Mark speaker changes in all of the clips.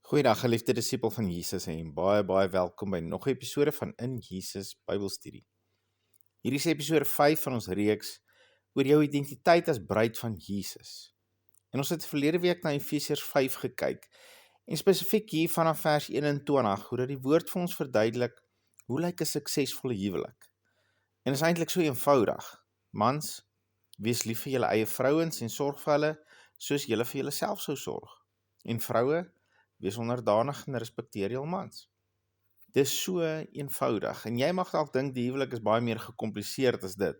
Speaker 1: Goeiedag geliefde disipel van Jesus en baie welkom by nog 'n episode van In Jesus Bybelstudie. Hierdie is episode 5 van ons reeks oor jou identiteit as bruid van Jesus. En ons het verlede week na Efesiërs 5 gekyk en spesifiek hier vanaf vers 21 hoe dat die woord vir ons verduidelik hoe lyk 'n suksesvolle huwelik. En is eintlik so eenvoudig. Mans, wees lief vir julle eie vrouens en sorg vir hulle soos julle vir julleself sou sorg. En vroue, wees onderdanig en respekteer jul mans. Dis so eenvoudig, en jy mag dalk dink die huwelik is baie meer gecompliseerd as dit.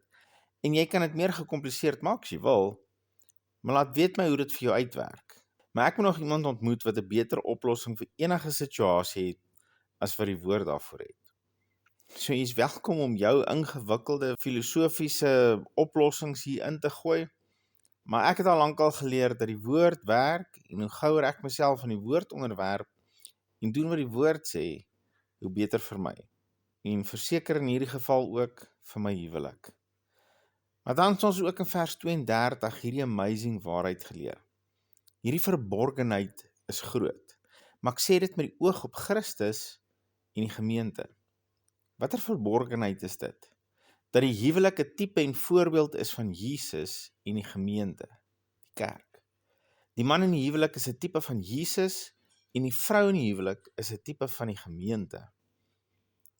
Speaker 1: En jy kan dit meer gecompliseerd maak as jy wil, maar laat weet my hoe dit vir jou uitwerk. Maar ek moet nog iemand ontmoet wat 'n beter oplossing vir enige situasie het, as wat die woord daarvoor het. So jy is welkom om jou ingewikkelde filosofiese oplossings hier in te gooi, maar ek het al lankal geleer dat die woord werk, en hoe gouer ek myself aan die woord onderwerp, en doen wat die woord sê, hoe beter vir my. En verseker in hierdie geval ook vir my huwelik. Maar dan het ons ook in vers 32 hierdie amazing waarheid geleer. Hierdie verborgenheid is groot, maar ek sê dit met die oog op Christus en die gemeente. Watter verborgenheid is dit? Dat die huwelik 'n tipe en voorbeeld is van Jesus en die gemeente, die kerk. Die man in die huwelik is 'n tipe van Jesus en die vrou in die huwelik is 'n tipe van die gemeente.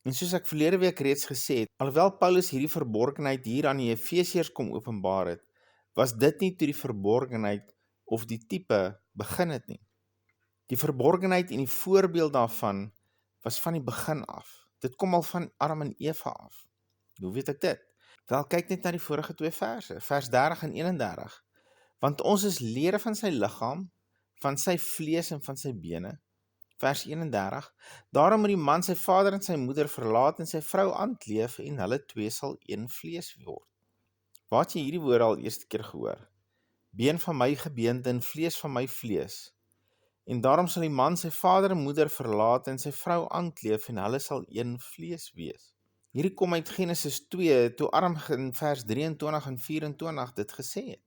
Speaker 1: En soos ek verlede week reeds gesê het, alhoewel Paulus hierdie verborgenheid hier aan die Efesiërs kom openbaar het, was dit nie toe die verborgenheid of die tipe begin het nie. Die verborgenheid en die voorbeeld daarvan was van die begin af. Dit kom al van Adam en Eva af. Hoe weet ek dit? Wel, kyk net na die vorige 2 verse, vers 30 en 31. Want ons is lede van sy liggaam, van sy vlees en van sy bene. Vers 31, daarom moet die man sy vader en sy moeder verlaat en sy vrou aankleef en hulle twee sal een vlees word. Waar het jy hierdie woorde al eerste keer gehoor? Been van my gebeente en vlees van my vlees. En daarom sal die man sy vader en moeder verlaat en sy vrou aankleef en hulle sal een vlees wees. Hierdie kom uit Genesis 2, toe Adam in vers 23 en 24 dit gesê het.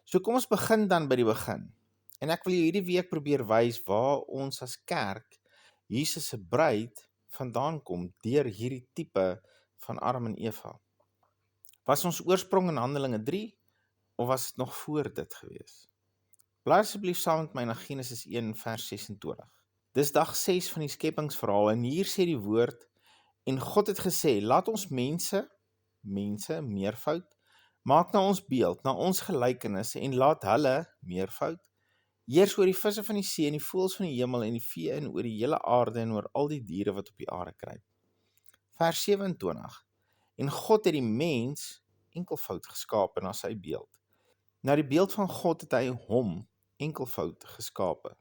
Speaker 1: So kom ons begin dan by die begin. En ek wil hierdie week probeer wys waar ons as kerk, Jesus se bruid, vandaan kom deur hierdie tipe van Adam en Eva. Was ons oorsprong in Handelinge 3, of was dit nog voor dit gewees? Blaai asseblief saam met my na Genesis 1 vers 26. Dis dag 6 van die skepingsverhaal en hier sê die woord, en God het gesê, laat ons mense, meervoud, maak na ons beeld, na ons gelykenis en laat hulle, meervoud, heers oor die visse van die see en die voëls van die hemel en die vee en oor die hele aarde en oor al die diere wat op die aarde kruip. Vers 27. En God het die mens enkelvoud geskape na sy beeld. Na die beeld van God het hy hom enkelvoud geskape.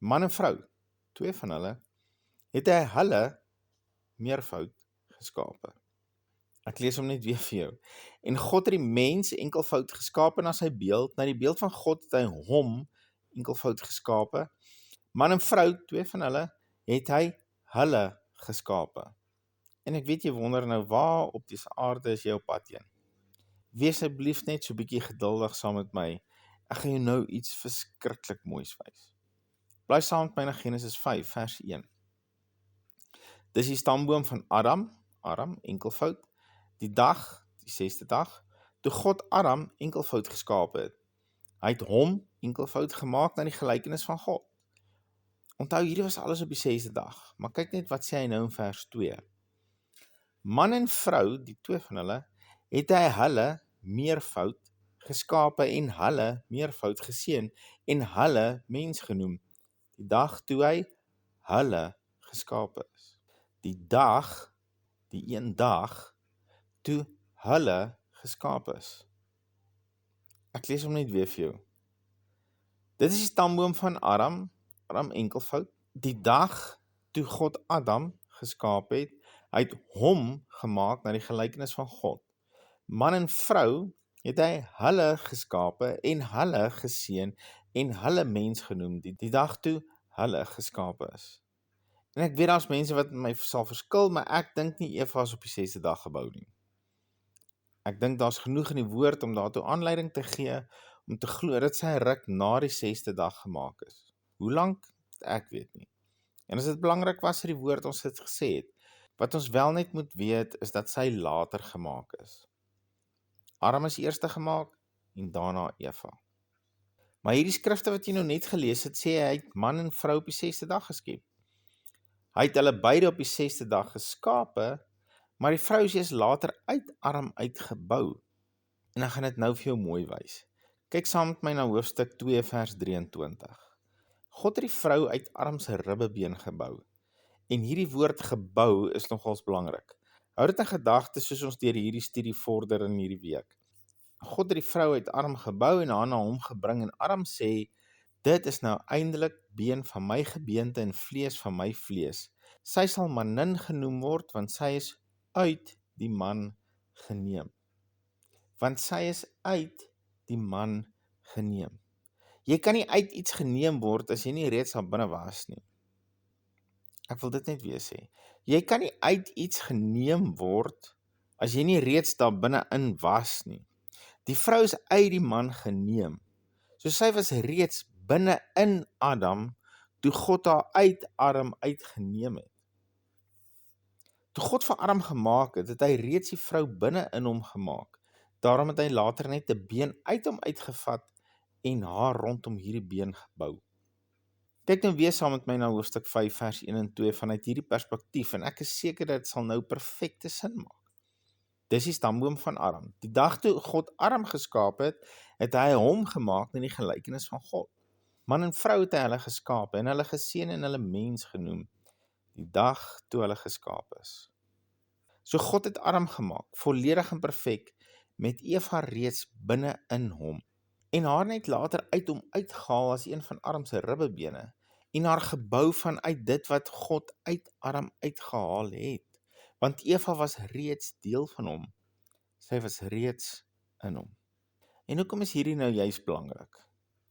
Speaker 1: Man en vrou, 2 van hulle, het hy hulle meervoud geskape. Ek lees hom net weer vir jou. En God het die mens enkelvoud geskape na sy beeld, na die beeld van God het hy hom enkelvoud geskape. Man en vrou, 2 van hulle, het hy hulle geskape. En ek weet jy wonder nou, waar op die aarde is jy op pad heen? Wees asseblief net so bietjie geduldig saam met my. Ek gaan jou nou iets verskriklik moois wys. Bly saam met my na Genesis 5 vers 1. Dis die stamboom van Adam enkelvoud, die 6de dag, toe God Adam enkelvoud geskape het. Hy het hom enkelvoud gemaak na die gelykenis van God. Onthou, hierdie was alles op die 6de dag, maar kyk net wat sê hy nou in vers 2. Man en vrou, die 2 van hulle, het hy hulle meervoud geskape en hulle meervoud geseën en hulle mens genoem, die dag toe hy hulle geskape is. Die een dag, toe hulle geskape is. Ek lees hom net weer vir jou. Dit is die stamboom van Adam enkelvoud, die dag toe God Adam geskape het, hy het hom gemaak na die gelykenis van God. Man en vrou het hy hulle geskape en hulle geseën en hulle mens genoem, die dag toe hulle geskape is. En ek weet daar's mense wat my sal verskil, maar ek dink nie Eva is op die 6de dag gebou nie. Ek dink daar's genoeg in die woord om daartoe aanleiding te gee, om te glo dat sy ruk na die 6de dag gemaak is. Hoe lank? wat ek weet nie. En as dit belangrik was vir die woord ons dit gesê het, wat ons wel net moet weet, is dat sy later gemaak is. Adam is eerste gemaak, en daarna Eva. Maar hierdie skrifte wat jy nou net gelees het, sê hy het man en vrou op die 6de dag geskep. Hy het hulle beide op die 6de dag geskape, maar die vrou is eers later uit Adam uitgebou. En ek gaan dit nou vir jou mooi wys. Kyk saam met my na hoofstuk 2 vers 23. God het die vrou uit Adam se ribbebeen gebou. En hierdie woord gebou is nogals belangrik. Hou dit in gedagte soos ons deur hierdie studie vorder in hierdie week. God het die vrou uit Adam gebou en haar na hom gebring en Adam sê, dit is nou eindelik been van my gebeente en vlees van my vlees. Sy sal manin genoem word, want sy is uit die man geneem. Want sy is uit die man geneem. Jy kan nie uit iets geneem word as jy nie reeds daar binne was nie. Ek wil dit net weer sê. Jy kan nie uit iets geneem word as jy nie reeds daar binne in was nie. Die vrou is uit die man geneem. So sy was reeds binne in Adam toe God haar uit Adam uitgeneem het. Toe God vir Adam gemaak het, het hy reeds die vrou binne in hom gemaak. Daarom het hy later net 'n been uit hom uitgevat en haar rondom hierdie been gebou. Kyk nou weer saam met my na hoofstuk 5 vers 1 en 2 vanuit hierdie perspektief en ek is seker dit sal nou perfekte sin maak. Dis die stamboom van Adam. Die dag toe God Adam geskaap het, het hy hom gemaak in die gelykenis van God. Man en vrou het hy hulle geskaap en hulle geseën en hulle mens genoem, die dag toe hulle geskaap is. So God het Adam gemaak, volledig en perfek, met Eva reeds binne in hom, en haar net later uit hom uitgehaal as een van Adam se ribbebene, en haar gebou vanuit dit wat God uit Adam uitgehaal het, want Eva was reeds deel van hom, sy was reeds in hom. En hoekom is hierdie nou juist belangrik?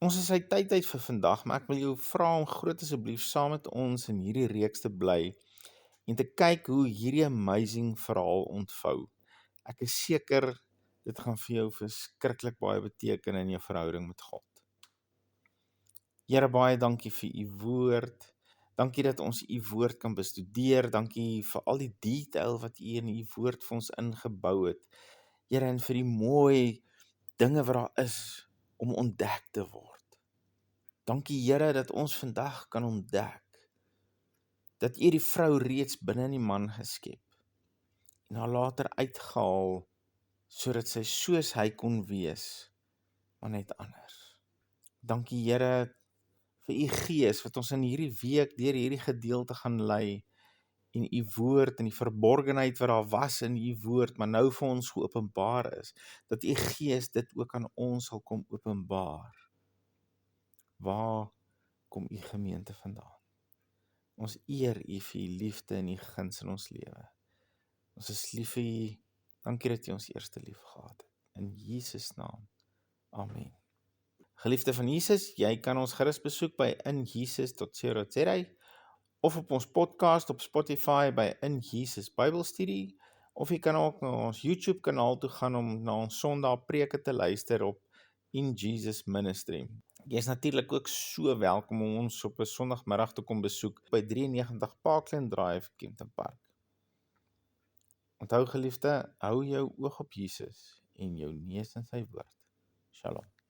Speaker 1: Ons is uit tyd uit vir vandag, maar ek wil jou vra om groot asseblief saam met ons in hierdie reeks te bly en te kyk hoe hierdie amazing verhaal ontvou. Ek is seker dit gaan vir jou verskriklik baie beteken in jou verhouding met God. Here, baie dankie vir u woord. Dankie dat ons u woord kan bestudeer. Dankie vir al die detail wat u in u woord vir ons ingebou het. Here, en vir die mooi dinge wat daar is om ontdek te word. Dankie Here dat ons vandag kan ontdek dat u die vrou reeds binne in die man geskep en haar later uitgehaal sodat sy soos hy kon wees, maar net anders. Dankie Here vir u Gees wat ons in hierdie week deur hierdie gedeelte gaan lei en u woord en die verborgenheid wat daar was in u woord, maar nou vir ons geopenbaar is, dat u Gees dit ook aan ons sal kom openbaar. Waar kom u gemeente vandaan? Ons eer u vir u liefde en u guns in ons lewe. Ons is lief vir u. Dankie dat u ons eerste lief gehad het. In Jesus naam. Amen. Geliefde van Jesus, jy kan ons gerus besoek by injesus.co.za of op ons podcast op Spotify by In Jesus Bybelstudie, of jy kan ook na ons YouTube kanaal toe gaan om na ons Sondag preke te luister op In Jesus Ministry. Jy is natuurlik ook so welkom om ons op 'n Sondagmiddag te kom besoek by 93 Parkland Drive, Kempton Park. Onthou geliefde, hou jou oog op Jesus en jou neus in sy woord. Shalom.